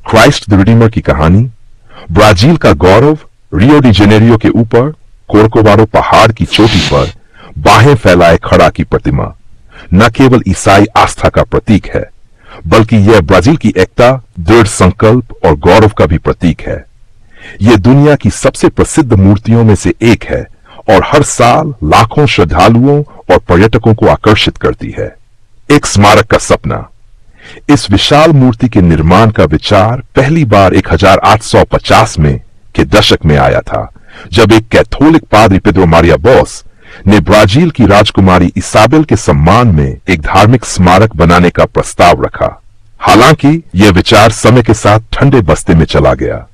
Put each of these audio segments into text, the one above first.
Christ the Redeemer की कहानी, Brazil का गौरव रियो डी जेनेरियो के ऊपर कोरकोवाडो पहाड़ की चोटी पर बाहें फैलाए खड़ा की प्रतिमा न केवल ईसाई आस्था का प्रतीक है, बल्कि यह ब्राजील की एकता, दृढ़ संकल्प और गौरव का भी प्रतीक है। यह दुनिया की सबसे प्रसिद्ध मूर्तियों में से एक है और हर साल लाखों श्रद्धालुओं और पर्यटकों को आकर्षित करती है। एक स्मारक का सपना। इस विशाल मूर्ति के निर्माण का विचार पहली बार 1850 में के दशक में आया था, जब एक कैथोलिक पादरी पेड्रो मारिया बॉस ने ब्राजील की राजकुमारी इसाबेल के सम्मान में एक धार्मिक स्मारक बनाने का प्रस्ताव रखा। हालांकि यह विचार समय के साथ ठंडे बस्ते में चला गया,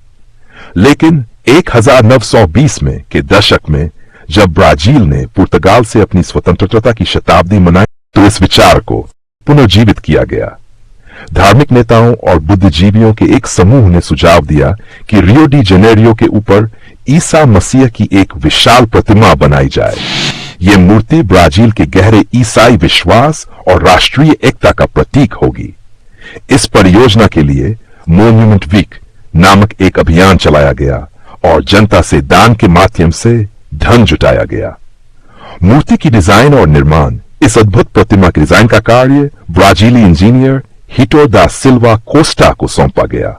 लेकिन 1920 में के दशक में जब ब्राजील ने पुर्तगाल से अपनी स्वतंत्रता की शताब्दी मनाई, तो इस विचार को पुनर्जीवित किया गया। धार्मिक नेताओं और बुद्धिजीवियों के एक समूह ने सुझाव दिया कि रियो डी जेनेरियो के ऊपर ईसा मसीह की एक विशाल प्रतिमा बनाई जाए। यह मूर्ति ब्राजील के गहरे ईसाई विश्वास और राष्ट्रीय एकता का प्रतीक होगी। इस परियोजना के लिए मोन्यूमेंट वीक नामक एक अभियान चलाया गया और जनता से दान के माध्यम से धन जुटाया गया। मूर्ति की डिजाइन और निर्माण, इस अद्भुत प्रतिमा के डिजाइन का कार्य ब्राजीली इंजीनियर हिटो दा सिल्वा कोस्टा को सौंपा गया।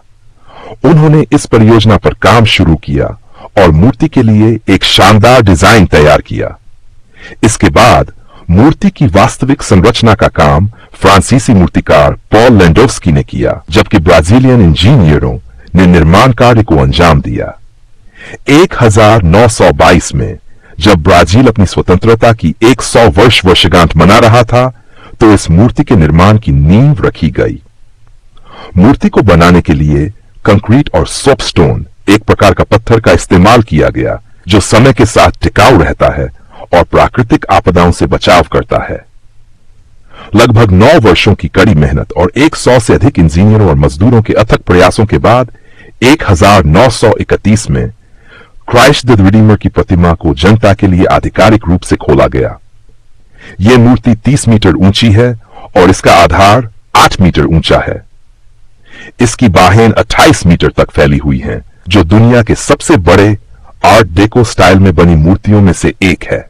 उन्होंने इस परियोजना पर काम शुरू किया और मूर्ति के लिए एक शानदार डिजाइन तैयार किया। इसके बाद मूर्ति की वास्तविक संरचना का काम फ्रांसीसी मूर्तिकार पॉल लेंडोव्स्की ने किया, जबकि ब्राजीलियन इंजीनियरों ने निर्माण कार्य को अंजाम दिया। 1922 में जब ब्राजील अपनी स्वतंत्रता की 100 वर्षगांठ मना रहा था, तो इस मूर्ति के निर्माण की नींव रखी गई। मूर्ति को बनाने के लिए कंक्रीट और सोपस्टोन, एक प्रकार का पत्थर का इस्तेमाल किया गया, जो समय के साथ टिकाऊ रहता है और प्राकृतिक आपदाओं से बचाव करता है। लगभग 9 वर्षों की कड़ी मेहनत और 100 से अधिक इंजीनियरों और मजदूरों के अथक प्रयासों के बाद 1931 में क्राइस्ट द रिडीमर की प्रतिमा को जनता के लिए आधिकारिक रूप से खोला गया। यह मूर्ति 30 मीटर ऊंची है और इसका आधार 8 मीटर ऊंचा है। इसकी बाहें 28 मीटर तक फैली हुई हैं, जो दुनिया के सबसे बड़े आर्ट डेको स्टाइल में बनी मूर्तियों में से एक है।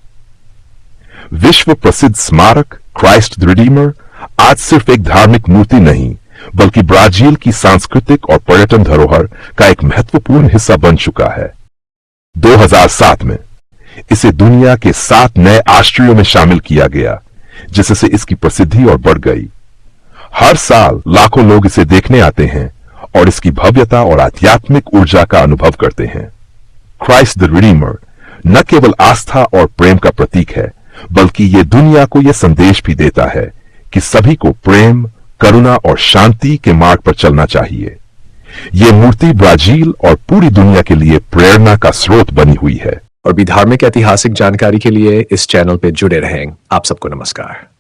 विश्व प्रसिद्ध स्मारक क्राइस्ट द रिडीमर आज सिर्फ एक धार्मिक मूर्ति नहीं, बल्कि ब्राजील की सांस्कृतिक और पर्यटन धरोहर का एक महत्वपूर्ण हिस्सा बन चुका है। 2007 में इसे दुनिया के 7 नए आश्चर्यों में शामिल किया गया, जिससे इसकी प्रसिद्धि और बढ़ गई। हर साल लाखों लोग इसे देखने आते हैं और इसकी भव्यता और आध्यात्मिक ऊर्जा का अनुभव करते हैं। क्राइस्ट द रिडीमर न केवल आस्था और प्रेम का प्रतीक है, बल्कि यह दुनिया को यह संदेश भी देता है कि सभी को प्रेम, करुणा और शांति के मार्ग पर चलना चाहिए। यह मूर्ति ब्राजील और पूरी दुनिया के लिए प्रेरणा का स्रोत बनी हुई है। और भी धार्मिक ऐतिहासिक जानकारी के लिए इस चैनल पे जुड़े रहें। आप सबको नमस्कार।